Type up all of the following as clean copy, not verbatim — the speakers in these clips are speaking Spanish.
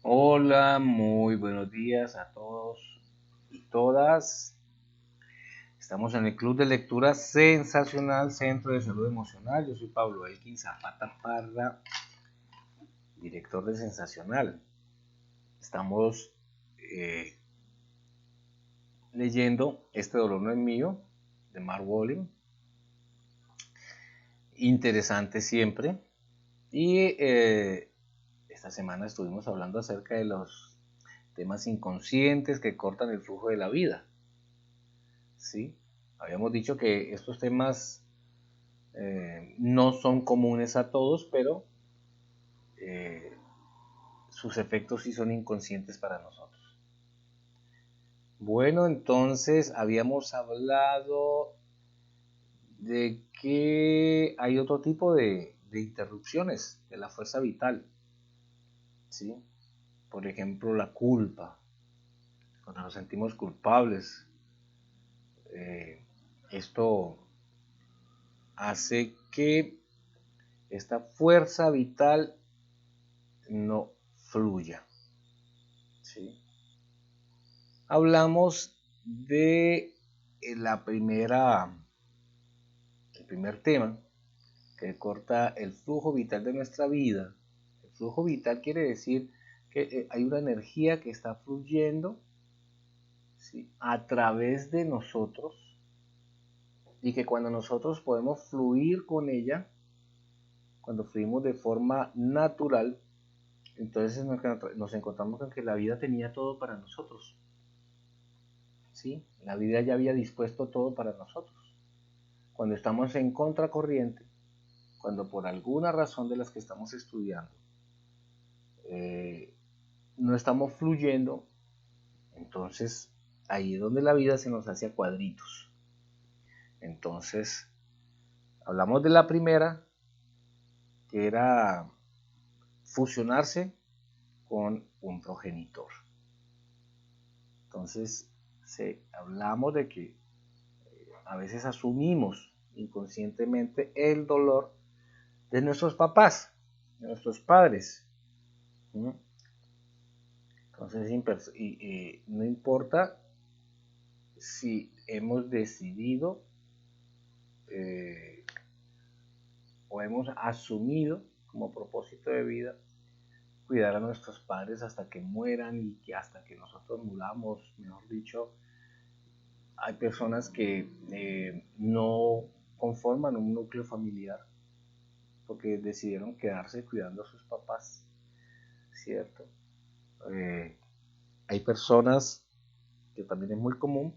Hola, muy buenos días a todos y todas. Estamos en el Club de Lectura Sensacional Centro de Salud Emocional. Yo soy Pablo Elkin Zapata Parra, director de Sensacional. Estamos leyendo Este dolor no es mío, de Mark Walling. Interesante siempre. Y esta semana estuvimos hablando acerca de los temas inconscientes que cortan el flujo de la vida. ¿Sí? Habíamos dicho que estos temas no son comunes a todos, pero eh, sus efectos sí son inconscientes para nosotros. Bueno, entonces habíamos hablado de que hay otro tipo de interrupciones de la fuerza vital, ¿sí? Por ejemplo, la culpa, cuando nos sentimos culpables. Esto hace que esta fuerza vital no fluya, ¿sí? Hablamos de la el primer tema que corta el flujo vital de nuestra vida. El flujo vital quiere decir que hay una energía que está fluyendo, ¿sí?, a través de nosotros, y que cuando nosotros podemos fluir con ella, cuando fluimos de forma natural, entonces nos encontramos con que la vida tenía todo para nosotros. ¿Sí? La vida ya había dispuesto todo para nosotros. Cuando estamos en contracorriente, cuando por alguna razón de las que estamos estudiando no estamos fluyendo, entonces ahí es donde la vida se nos hace a cuadritos. Entonces, hablamos de la primera, que era fusionarse con un progenitor. Entonces, hablamos de que a veces asumimos inconscientemente el dolor de nuestros papás, de nuestros padres. Entonces, no importa si hemos decidido o hemos asumido como propósito de vida cuidar a nuestros padres hasta que mueran y que hasta que nosotros muramos, mejor dicho. Hay personas que no conforman un núcleo familiar porque decidieron quedarse cuidando a sus papás, ¿cierto? Eh, Hay personas, que también es muy común,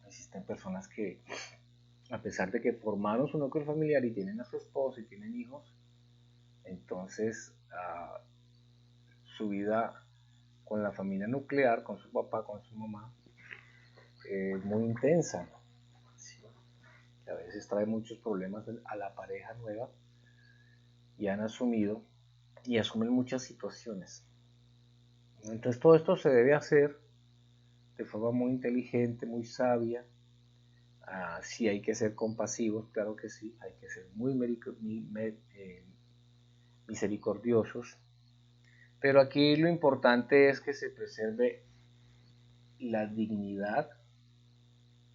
existen personas que, a pesar de que formaron su núcleo familiar y tienen a su esposo y tienen hijos, entonces su vida con la familia nuclear, con su papá, con su mamá, es muy intensa, ¿sí? Que a veces trae muchos problemas a la pareja nueva, y han asumido y asumen muchas situaciones. Entonces todo esto se debe hacer de forma muy inteligente, muy sabia. Sí hay que ser compasivos, claro que sí, hay que ser muy misericordiosos, pero aquí lo importante es que se preserve la dignidad,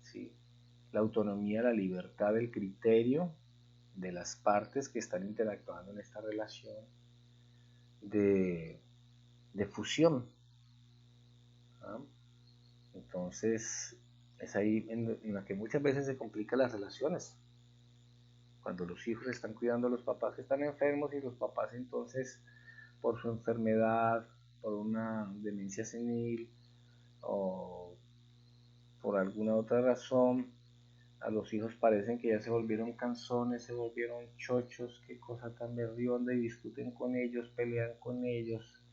¿sí?, la autonomía, la libertad del criterio de las partes que están interactuando en esta relación de, de fusión. ¿Ah? Entonces, es ahí en la que muchas veces se complican las relaciones. Cuando los hijos están cuidando a los papás que están enfermos y los papás entonces, por su enfermedad, por una demencia senil o por alguna otra razón, a los hijos parecen que ya se volvieron canzones, se volvieron chochos, qué cosa tan berrionda, y discuten con ellos, pelean con ellos,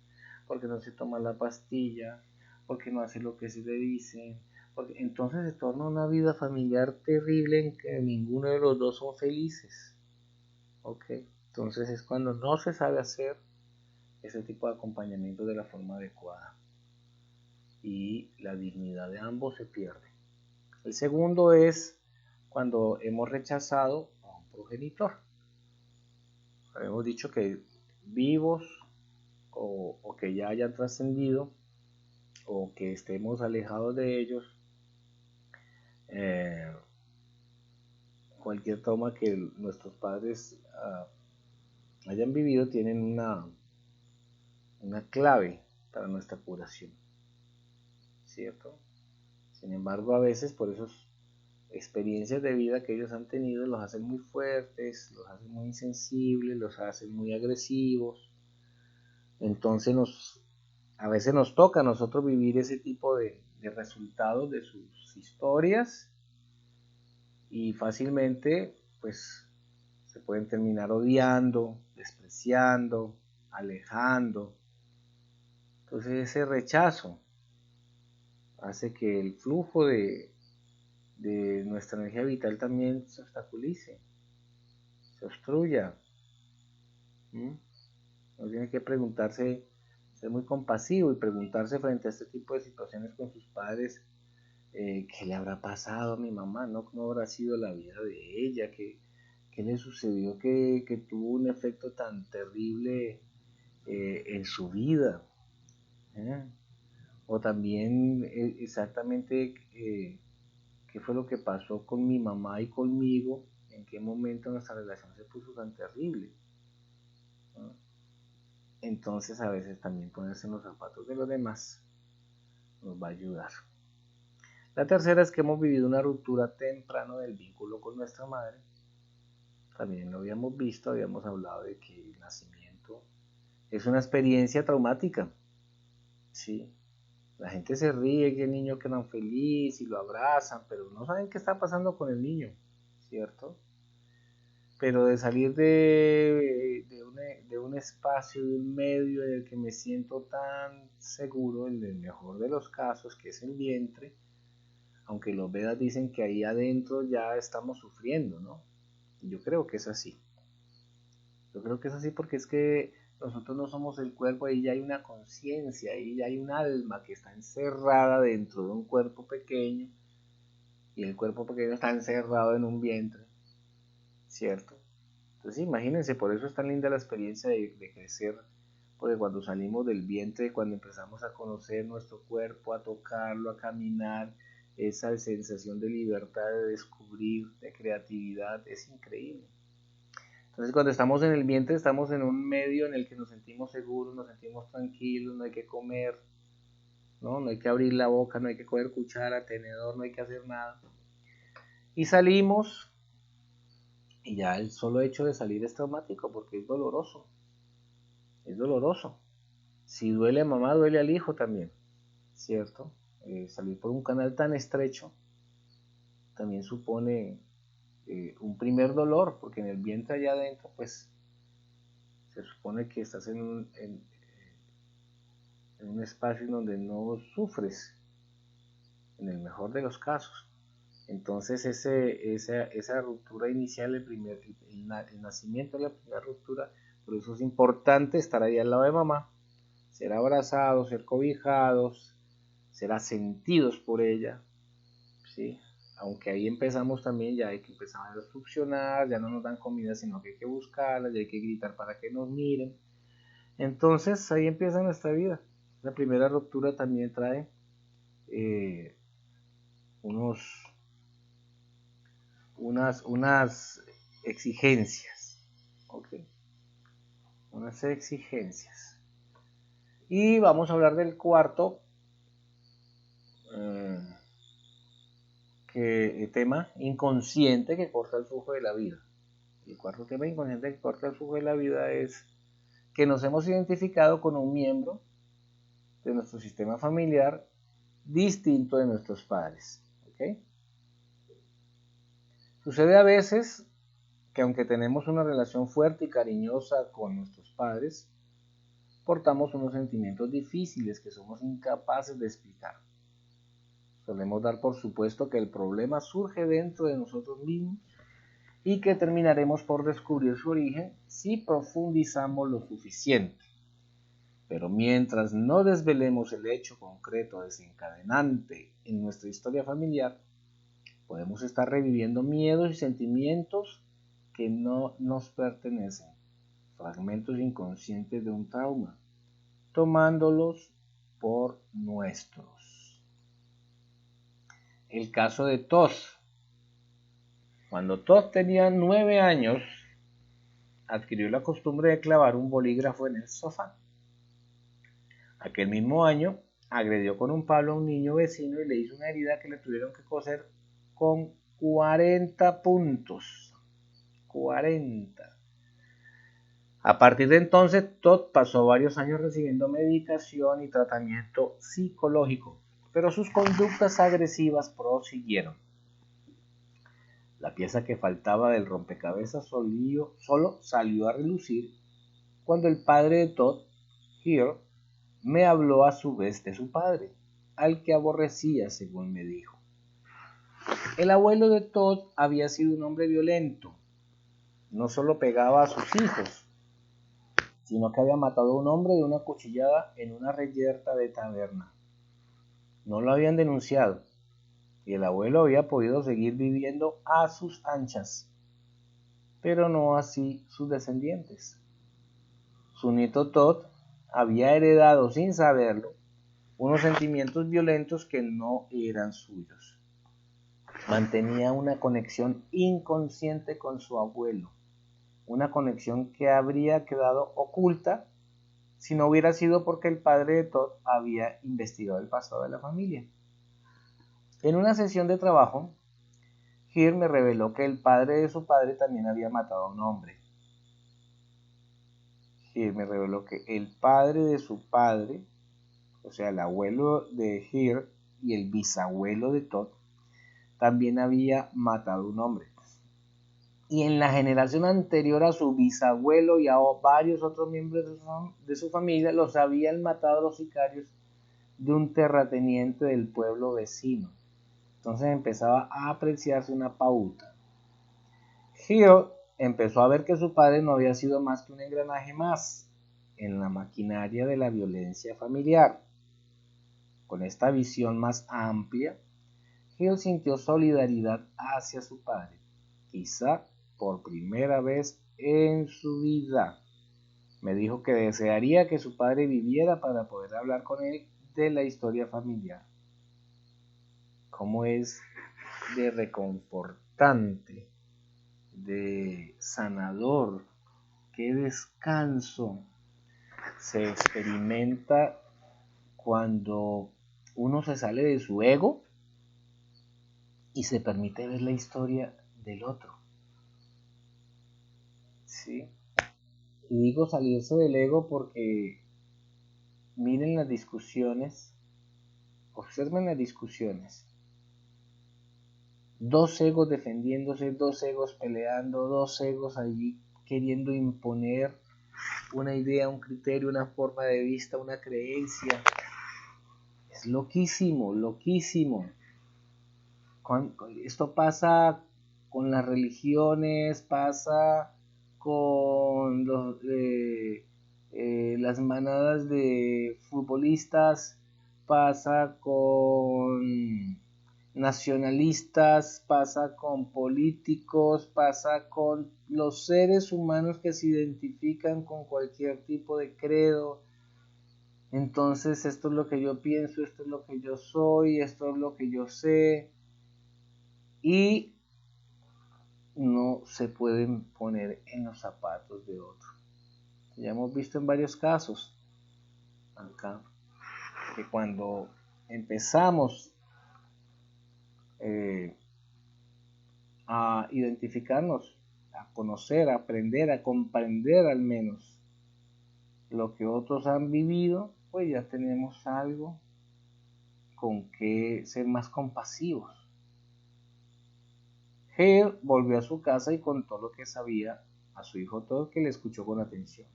porque no se toma la pastilla, porque no hace lo que se le dice, porque entonces se torna una vida familiar terrible en que ninguno de los dos son felices. ¿Ok? Entonces es cuando no se sabe hacer ese tipo de acompañamiento de la forma adecuada y la dignidad de ambos se pierde. El segundo es cuando hemos rechazado a un progenitor. Habíamos dicho que vivos o que ya hayan trascendido o que estemos alejados de ellos, cualquier trauma que nuestros padres hayan vivido tienen una clave para nuestra curación, ¿cierto? Sin embargo, a veces por esas experiencias de vida que ellos han tenido los hacen muy fuertes, los hacen muy insensibles, los hacen muy agresivos. Entonces a veces nos toca a nosotros vivir ese tipo de resultados de sus historias y fácilmente pues se pueden terminar odiando, despreciando, alejando. Entonces ese rechazo hace que el flujo de nuestra energía vital también se obstaculice, se obstruya. Uno tiene que preguntarse, ser muy compasivo y preguntarse frente a este tipo de situaciones con sus padres, ¿qué le habrá pasado a mi mamá? ¿No habrá sido la vida de ella? ¿Qué le sucedió que tuvo un efecto tan terrible en su vida? O también exactamente qué fue lo que pasó con mi mamá y conmigo, en qué momento nuestra relación se puso tan terrible. Entonces a veces también ponerse en los zapatos de los demás nos va a ayudar. La tercera es que hemos vivido una ruptura temprana del vínculo con nuestra madre. También lo habíamos visto, habíamos hablado de que el nacimiento es una experiencia traumática. Sí, la gente se ríe que el niño queda feliz y lo abrazan, pero no saben qué está pasando con el niño, ¿cierto? Pero de salir de un espacio, de un medio en el que me siento tan seguro, en el mejor de los casos, que es el vientre, aunque los Vedas dicen que ahí adentro ya estamos sufriendo, ¿no? Yo creo que es así. Yo creo que es así porque es que nosotros no somos el cuerpo, ahí ya hay una conciencia, ahí ya hay un alma que está encerrada dentro de un cuerpo pequeño y el cuerpo pequeño está encerrado en un vientre, ¿cierto? Entonces imagínense, por eso es tan linda la experiencia de crecer, porque cuando salimos del vientre, cuando empezamos a conocer nuestro cuerpo, a tocarlo, a caminar, esa sensación de libertad, de descubrir, de creatividad, es increíble. Entonces cuando estamos en el vientre estamos en un medio en el que nos sentimos seguros, nos sentimos tranquilos, no hay que comer, no hay que abrir la boca, no hay que coger cuchara, tenedor, no hay que hacer nada. Y salimos y ya el solo hecho de salir es traumático porque es doloroso. Es doloroso. Si duele a mamá, duele al hijo también, ¿cierto? Salir por un canal tan estrecho también supone un primer dolor, porque en el vientre allá adentro, pues, se supone que estás en un espacio en donde no sufres, en el mejor de los casos. Entonces esa ruptura inicial, el nacimiento de la primera ruptura, por eso es importante estar ahí al lado de mamá, ser abrazados, ser cobijados, ser asentidos por ella, ¿sí? Aunque ahí empezamos también, ya hay que empezar a succionar, ya no nos dan comida, sino que hay que buscarla, ya hay que gritar para que nos miren. Entonces ahí empieza nuestra vida. La primera ruptura también trae unas exigencias, ¿ok? Unas exigencias. Y vamos a hablar del cuarto tema inconsciente que corta el flujo de la vida. El cuarto tema inconsciente que corta el flujo de la vida es que nos hemos identificado con un miembro de nuestro sistema familiar distinto de nuestros padres. ¿Okay? Sucede a veces que aunque tenemos una relación fuerte y cariñosa con nuestros padres, portamos unos sentimientos difíciles que somos incapaces de explicar. Solemos dar por supuesto que el problema surge dentro de nosotros mismos y que terminaremos por descubrir su origen si profundizamos lo suficiente. Pero mientras no desvelemos el hecho concreto desencadenante en nuestra historia familiar, podemos estar reviviendo miedos y sentimientos que no nos pertenecen, fragmentos inconscientes de un trauma, tomándolos por nuestros. El caso de Todd. Cuando Todd tenía 9 años, adquirió la costumbre de clavar un bolígrafo en el sofá. Aquel mismo año, agredió con un palo a un niño vecino y le hizo una herida que le tuvieron que coser con 40 puntos. 40. A partir de entonces, Todd pasó varios años recibiendo medicación y tratamiento psicológico, pero sus conductas agresivas prosiguieron. La pieza que faltaba del rompecabezas solo salió a relucir cuando el padre de Todd, Heer, me habló a su vez de su padre, al que aborrecía, según me dijo. El abuelo de Todd había sido un hombre violento. No solo pegaba a sus hijos, sino que había matado a un hombre de una cuchillada en una reyerta de taberna. No lo habían denunciado, y el abuelo había podido seguir viviendo a sus anchas, pero no así sus descendientes. Su nieto Todd había heredado, sin saberlo, unos sentimientos violentos que no eran suyos. Mantenía una conexión inconsciente con su abuelo, una conexión que habría quedado oculta si no hubiera sido porque el padre de Todd había investigado el pasado de la familia. En una sesión de trabajo, Heer me reveló que el padre de su padre también había matado a un hombre. Heer me reveló que el padre de su padre, o sea, el abuelo de Heer y el bisabuelo de Todd, también había matado a un hombre. Y en la generación anterior a su bisabuelo y a varios otros miembros de su familia los habían matado los sicarios de un terrateniente del pueblo vecino. Entonces empezaba a apreciarse una pauta. Heer empezó a ver que su padre no había sido más que un engranaje más en la maquinaria de la violencia familiar. Con esta visión más amplia, Heer sintió solidaridad hacia su padre, quizá por primera vez en su vida. Me dijo que desearía que su padre viviera para poder hablar con él de la historia familiar. Cómo es de reconfortante, de sanador, qué descanso se experimenta cuando uno se sale de su ego y se permite ver la historia del otro. ¿Sí? Y digo salirse del ego porque miren las discusiones, observen las discusiones. Dos egos defendiéndose, dos egos peleando, dos egos allí queriendo imponer una idea, un criterio, una forma de vista, una creencia. Es loquísimo, loquísimo. Esto pasa con las religiones, pasa con las manadas de futbolistas, pasa con nacionalistas, pasa con políticos, pasa con los seres humanos que se identifican con cualquier tipo de credo. Entonces, esto es lo que yo pienso, esto es lo que yo soy, esto es lo que yo sé. Y no se pueden poner en los zapatos de otro. Ya hemos visto en varios casos acá que cuando empezamos a identificarnos, a conocer, a aprender, a comprender al menos lo que otros han vivido, pues ya tenemos algo con que ser más compasivos. Heer volvió a su casa y contó lo que sabía a su hijo Todd, que le escuchó con atención.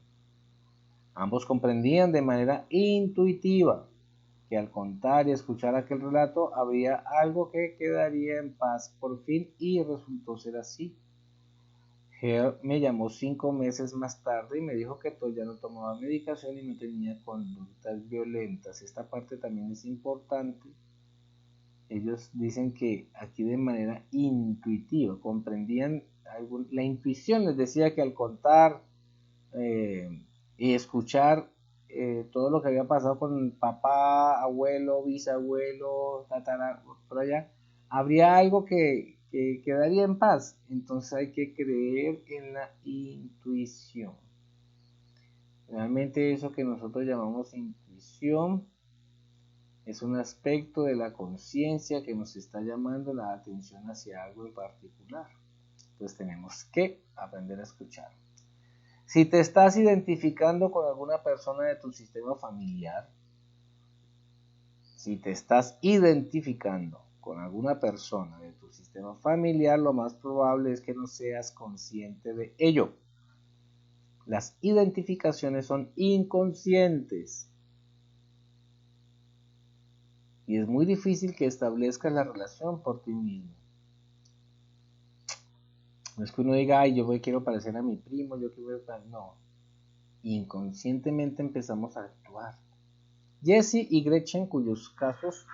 Ambos comprendían de manera intuitiva que al contar y escuchar aquel relato habría algo que quedaría en paz por fin, y resultó ser así. Heer me llamó 5 meses más tarde y me dijo que Todd ya no tomaba medicación y no tenía conductas violentas. Esta parte también es importante. Ellos dicen que aquí de manera intuitiva comprendían la intuición les decía que al contar y escuchar todo lo que había pasado con papá, abuelo, bisabuelo, tatara, por allá, habría algo que quedaría en paz. Entonces hay que creer en la intuición. Realmente eso que nosotros llamamos intuición es un aspecto de la conciencia que nos está llamando la atención hacia algo en particular. Entonces tenemos que aprender a escuchar. Si te estás identificando con alguna persona de tu sistema familiar, si te estás identificando con alguna persona de tu sistema familiar, lo más probable es que no seas consciente de ello. Las identificaciones son inconscientes y es muy difícil que establezcas la relación por ti mismo. No es que uno diga, ay, quiero parecer a mi primo, yo quiero estar. No. Inconscientemente empezamos a actuar. Jesse y Gretchen, cuyos casos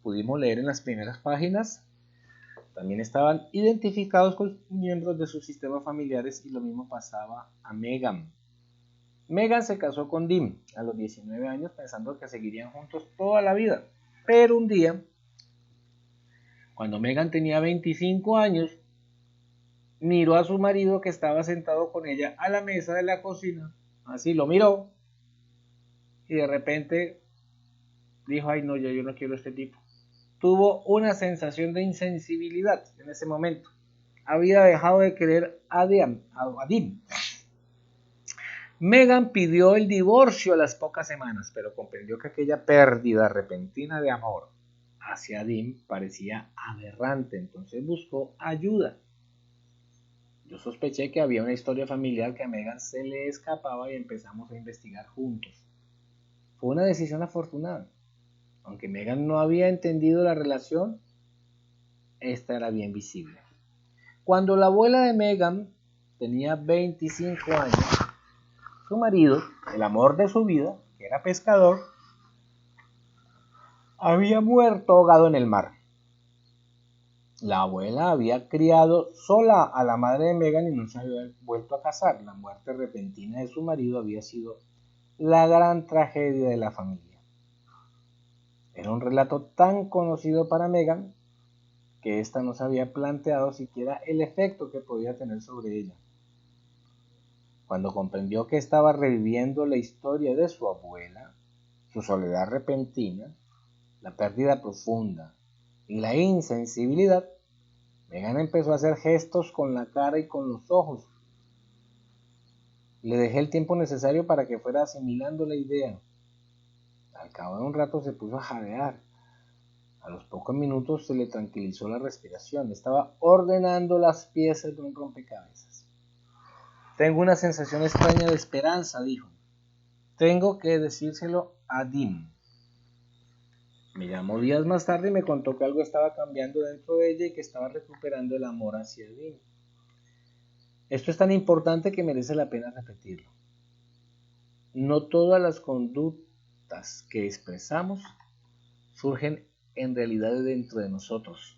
pudimos leer en las primeras páginas, también estaban identificados con miembros de sus sistemas familiares y lo mismo pasaba a Megan. Megan se casó con Dean a los 19 años pensando que seguirían juntos toda la vida. Pero un día, cuando Megan tenía 25 años, miró a su marido que estaba sentado con ella a la mesa de la cocina. Así lo miró y de repente dijo, ay no, yo no quiero a este tipo. Tuvo una sensación de insensibilidad en ese momento. Había dejado de querer a Dean. Megan pidió el divorcio a las pocas semanas, pero comprendió que aquella pérdida repentina de amor hacia Dean parecía aberrante, entonces buscó ayuda. Yo sospeché que había una historia familiar que a Megan se le escapaba y empezamos a investigar juntos. Fue una decisión afortunada. Aunque Megan no había entendido la relación, esta era bien visible. Cuando la abuela de Megan tenía 25 años, su marido, el amor de su vida, que era pescador, había muerto ahogado en el mar. La abuela había criado sola a la madre de Megan y no se había vuelto a casar. La muerte repentina de su marido había sido la gran tragedia de la familia. Era un relato tan conocido para Megan que ésta no se había planteado siquiera el efecto que podía tener sobre ella. Cuando comprendió que estaba reviviendo la historia de su abuela, su soledad repentina, la pérdida profunda y la insensibilidad, Megan empezó a hacer gestos con la cara y con los ojos. Le dejé el tiempo necesario para que fuera asimilando la idea. Al cabo de un rato se puso a jadear. A los pocos minutos se le tranquilizó la respiración. Estaba ordenando las piezas de un rompecabezas. Tengo una sensación extraña de esperanza, dijo. Tengo que decírselo a Dean. Me llamó días más tarde y me contó que algo estaba cambiando dentro de ella y que estaba recuperando el amor hacia Dean. Esto es tan importante que merece la pena repetirlo. No todas las conductas que expresamos surgen en realidad dentro de nosotros.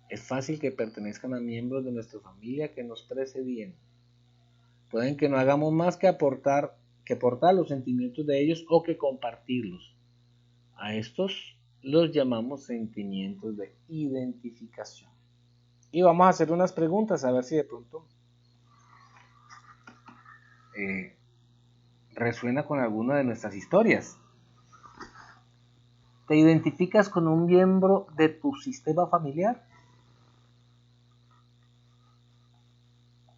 Es fácil que pertenezcan a miembros de nuestra familia que nos precedieron. Pueden que no hagamos más que aportar los sentimientos de ellos o que compartirlos. A estos los llamamos sentimientos de identificación. Y vamos a hacer unas preguntas a ver si de pronto resuena con alguna de nuestras historias. ¿Te identificas con un miembro de tu sistema familiar?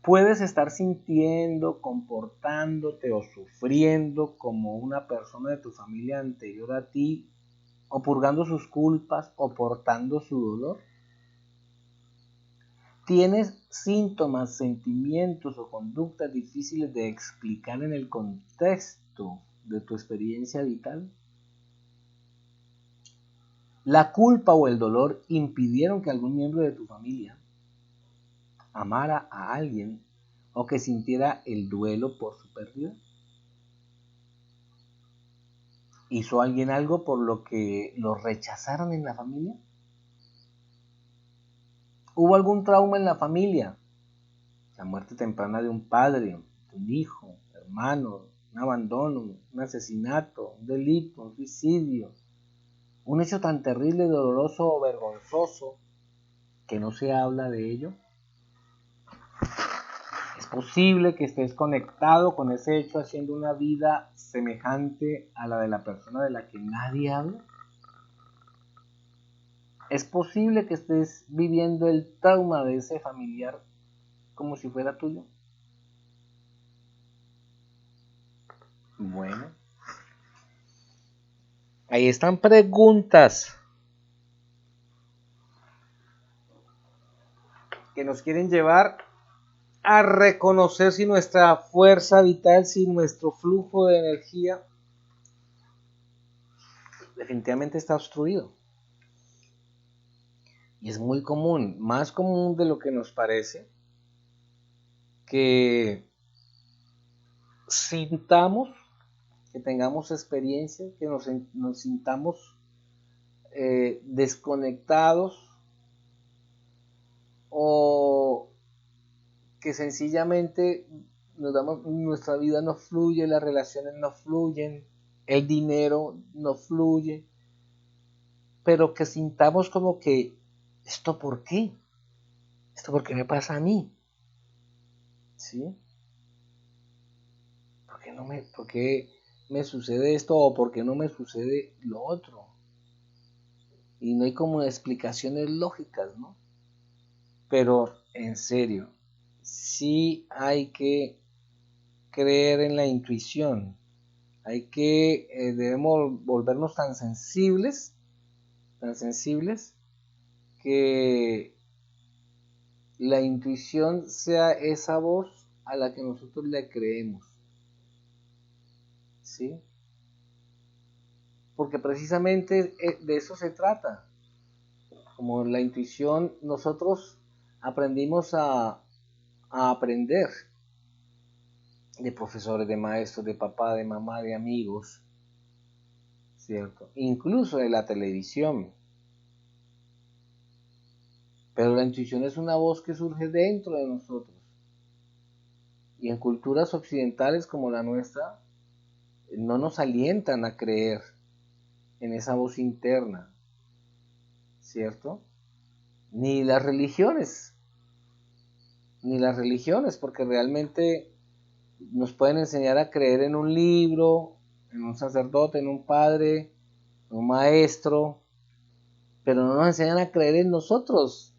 Puedes estar sintiendo, comportándote o sufriendo como una persona de tu familia anterior a ti, o purgando sus culpas o portando su dolor. ¿Tienes síntomas, sentimientos o conductas difíciles de explicar en el contexto de tu experiencia vital? ¿La culpa o el dolor impidieron que algún miembro de tu familia amara a alguien o que sintiera el duelo por su pérdida? ¿Hizo alguien algo por lo que lo rechazaron en la familia? ¿Hubo algún trauma en la familia? La muerte temprana de un padre, de un hijo, hermanos, un abandono, un asesinato, un delito, un suicidio, un hecho tan terrible, doloroso o vergonzoso que no se habla de ello. ¿Es posible que estés conectado con ese hecho haciendo una vida semejante a la de la persona de la que nadie habla? ¿Es posible que estés viviendo el trauma de ese familiar como si fuera tuyo? Bueno, ahí están preguntas que nos quieren llevar a reconocer si nuestra fuerza vital, si nuestro flujo de energía definitivamente está obstruido. Y es muy común, más común de lo que nos parece, que sintamos, que tengamos experiencias, que nos sintamos desconectados o que sencillamente nuestra vida no fluye, las relaciones no fluyen, el dinero no fluye, pero que sintamos como que, ¿esto por qué? ¿Esto por qué me pasa a mí? ¿Sí? ¿Por qué me sucede esto o por qué no me sucede lo otro? Y no hay como explicaciones lógicas, ¿no? Pero en serio, sí hay que creer en la intuición. Debemos volvernos tan sensibles que la intuición sea esa voz a la que nosotros le creemos. ¿Sí? Porque precisamente de eso se trata. Como la intuición, nosotros aprendimos a aprender de profesores, de maestros, de papá, de mamá, de amigos, ¿cierto? Incluso de la televisión. Pero la intuición es una voz que surge dentro de nosotros. Y en culturas occidentales como la nuestra, no nos alientan a creer en esa voz interna, ¿cierto? Ni las religiones, porque realmente nos pueden enseñar a creer en un libro, en un sacerdote, en un padre, en un maestro, pero no nos enseñan a creer en nosotros,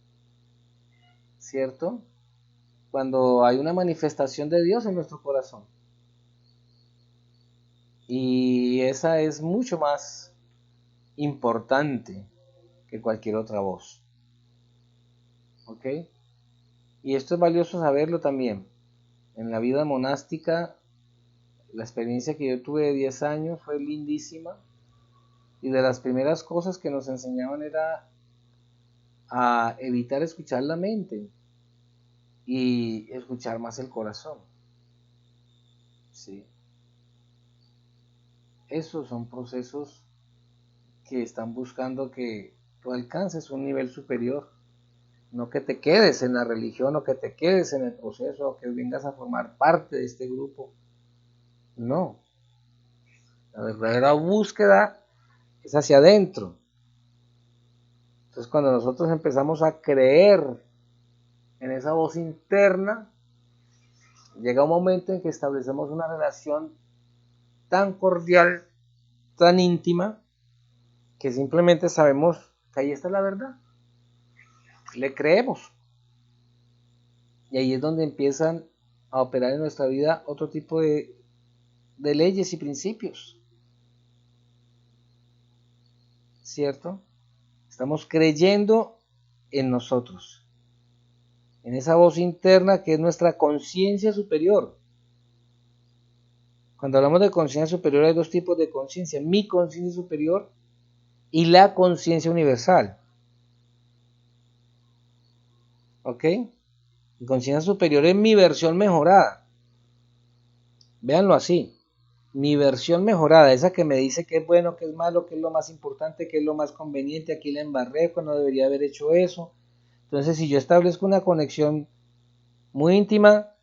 ¿cierto? Cuando hay una manifestación de Dios en nuestro corazón. Y esa es mucho más importante que cualquier otra voz. ¿Ok? Y esto es valioso saberlo también. En la vida monástica, la experiencia que yo tuve de 10 años fue lindísima. Y de las primeras cosas que nos enseñaban era a evitar escuchar la mente y escuchar más el corazón. ¿Sí? Esos son procesos que están buscando que tú alcances un nivel superior. No que te quedes en la religión o que te quedes en el proceso o que vengas a formar parte de este grupo. No. La verdadera búsqueda es hacia adentro. Entonces cuando nosotros empezamos a creer en esa voz interna, llega un momento en que establecemos una relación tan cordial, tan íntima, que simplemente sabemos que ahí está la verdad. Le creemos. Y ahí es donde empiezan a operar en nuestra vida otro tipo de leyes y principios. ¿Cierto? Estamos creyendo en nosotros, en esa voz interna que es nuestra conciencia superior. Cuando hablamos de conciencia superior hay dos tipos de conciencia, mi conciencia superior y la conciencia universal. ¿Ok? Mi conciencia superior es mi versión mejorada. Véanlo así. Mi versión mejorada, esa que me dice qué es bueno, qué es malo, qué es lo más importante, qué es lo más conveniente, aquí la embarré, no debería haber hecho eso. Entonces, si yo establezco una conexión muy íntima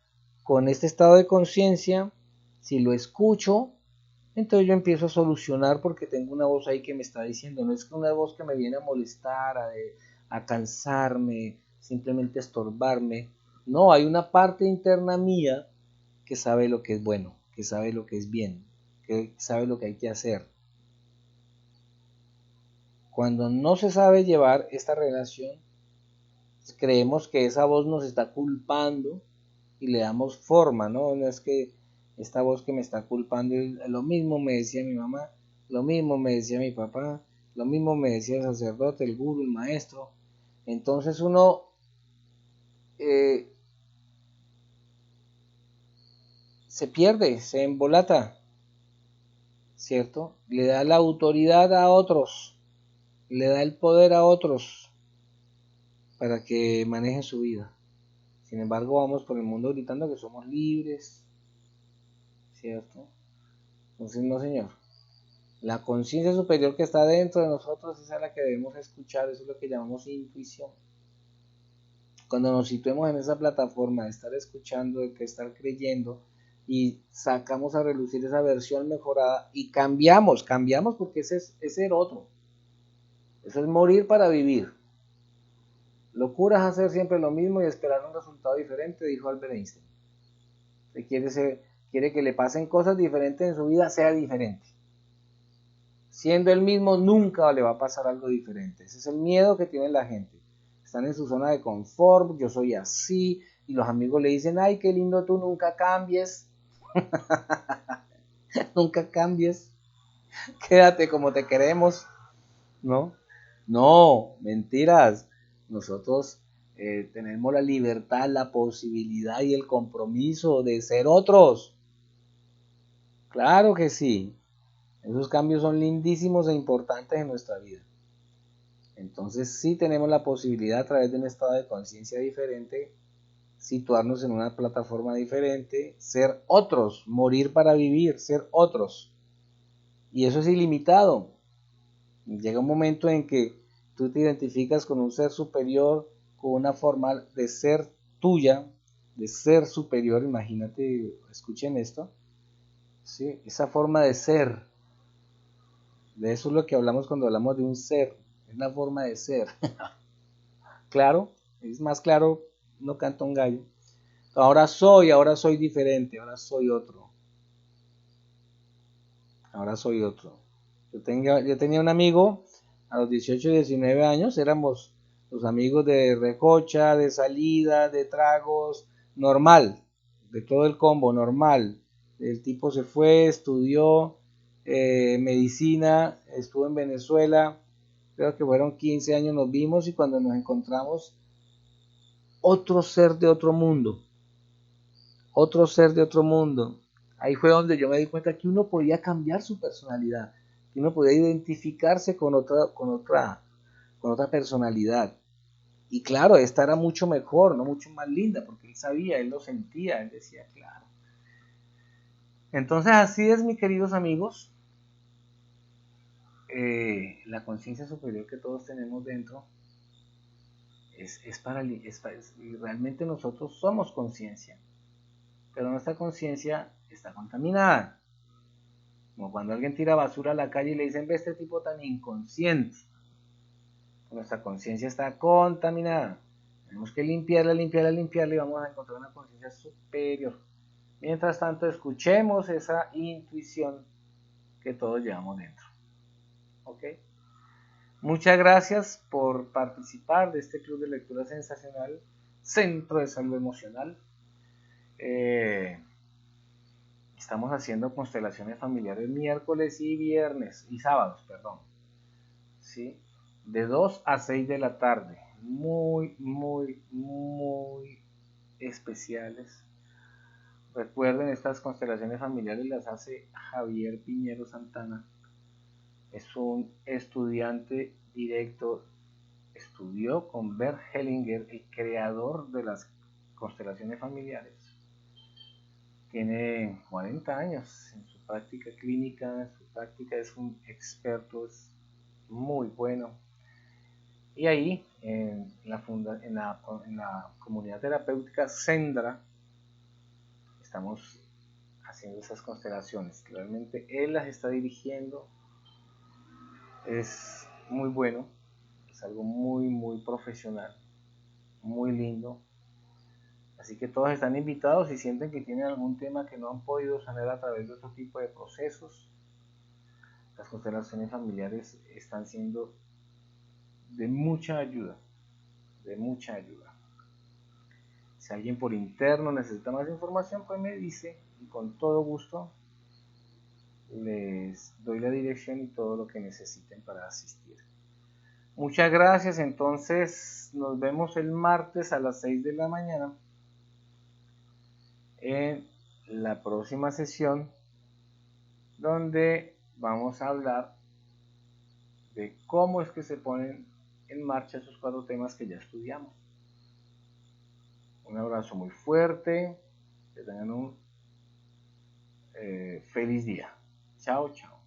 con este estado de conciencia, Si lo escucho, entonces yo empiezo a solucionar porque tengo una voz ahí que me está diciendo, no es que una voz que me viene a molestar, a cansarme, simplemente a estorbarme. No, hay una parte interna mía que sabe lo que es bueno, que sabe lo que es bien, que sabe lo que hay que hacer. Cuando no se sabe llevar esta relación, creemos que esa voz nos está culpando y le damos forma, ¿no? No es que esta voz que me está culpando, lo mismo me decía mi mamá, lo mismo me decía mi papá, lo mismo me decía el sacerdote, el gurú, el maestro. Entonces uno eh, se pierde, se embolata, ¿cierto? Le da la autoridad a otros, le da el poder a otros para que manejen su vida. Sin embargo, vamos por el mundo gritando que somos libres, ¿cierto? Entonces, no, señor. La conciencia superior que está dentro de nosotros es a la que debemos escuchar, eso es lo que llamamos intuición. Cuando nos situemos en esa plataforma de estar escuchando, de que estar creyendo y sacamos a relucir esa versión mejorada y cambiamos porque ese es ser otro. Eso es morir para vivir. Locura es hacer siempre lo mismo y esperar un resultado diferente, dijo Albert Einstein. Si quiere que le pasen cosas diferentes en su vida, sea diferente. Siendo el mismo, nunca le va a pasar algo diferente. Ese es el miedo que tiene la gente. Están en su zona de confort, yo soy así, y los amigos le dicen, ay, qué lindo tú, nunca cambies. Nunca cambies. Quédate como te queremos, ¿no? No, mentiras. Nosotros tenemos la libertad, la posibilidad y el compromiso de ser otros. Claro que sí. Esos cambios son lindísimos e importantes en nuestra vida. Entonces sí tenemos la posibilidad a través de un estado de conciencia diferente, situarnos en una plataforma diferente, ser otros, morir para vivir, ser otros. Y eso es ilimitado. Llega un momento en que tú te identificas con un ser superior, con una forma de ser tuya, de ser superior, imagínate, escuchen esto, ¿sí? Esa forma de ser, de eso es lo que hablamos cuando hablamos de un ser, es la forma de ser. Claro, es más claro, no canta un gallo. Ahora soy diferente, ahora soy otro. Yo tenía un amigo a los 18 y 19 años, éramos los amigos de recocha, de salida, de tragos, normal, de todo el combo, normal. El tipo se fue, estudió medicina, estuvo en Venezuela, creo que fueron 15 años, nos vimos y cuando nos encontramos, otro ser de otro mundo, otro ser de otro mundo. Ahí fue donde yo me di cuenta que uno podía cambiar su personalidad, que uno podía identificarse con otra personalidad. Y claro, esta era mucho mejor, no mucho más linda, porque él sabía, él lo sentía, él decía, claro. Entonces así es, mis queridos amigos, la conciencia superior que todos tenemos dentro realmente nosotros somos conciencia, pero nuestra conciencia está contaminada. Como cuando alguien tira basura a la calle y le dicen, ve este tipo tan inconsciente. Nuestra conciencia está contaminada. Tenemos que limpiarla, limpiarla, limpiarla y vamos a encontrar una conciencia superior. Mientras tanto, escuchemos esa intuición que todos llevamos dentro. ¿Ok? Muchas gracias por participar de este club de lectura sensacional, Centro de Salud Emocional. Estamos haciendo constelaciones familiares miércoles y viernes, y sábados, perdón. ¿Sí? De 2 a 6 de la tarde. Muy, muy, muy especiales. Recuerden, estas constelaciones familiares las hace Javier Piñero Santana. Es un estudiante directo, estudió con Bert Hellinger, el creador de las constelaciones familiares. Tiene 40 años en su práctica clínica, en su práctica es un experto, es muy bueno. Y ahí, en la comunidad terapéutica Sendra, estamos haciendo esas constelaciones. Realmente él las está dirigiendo, es muy bueno, es algo muy profesional, muy lindo. Así que todos están invitados si sienten que tienen algún tema que no han podido sanar a través de otro tipo de procesos. Las constelaciones familiares están siendo de mucha ayuda, de mucha ayuda. Si alguien por interno necesita más información, pues me dice y con todo gusto les doy la dirección y todo lo que necesiten para asistir. Muchas gracias, entonces nos vemos el martes a las 6 de la mañana en la próxima sesión donde vamos a hablar de cómo es que se ponen en marcha esos 4 temas que ya estudiamos. Un abrazo muy fuerte, que tengan un feliz día. Chao, chao.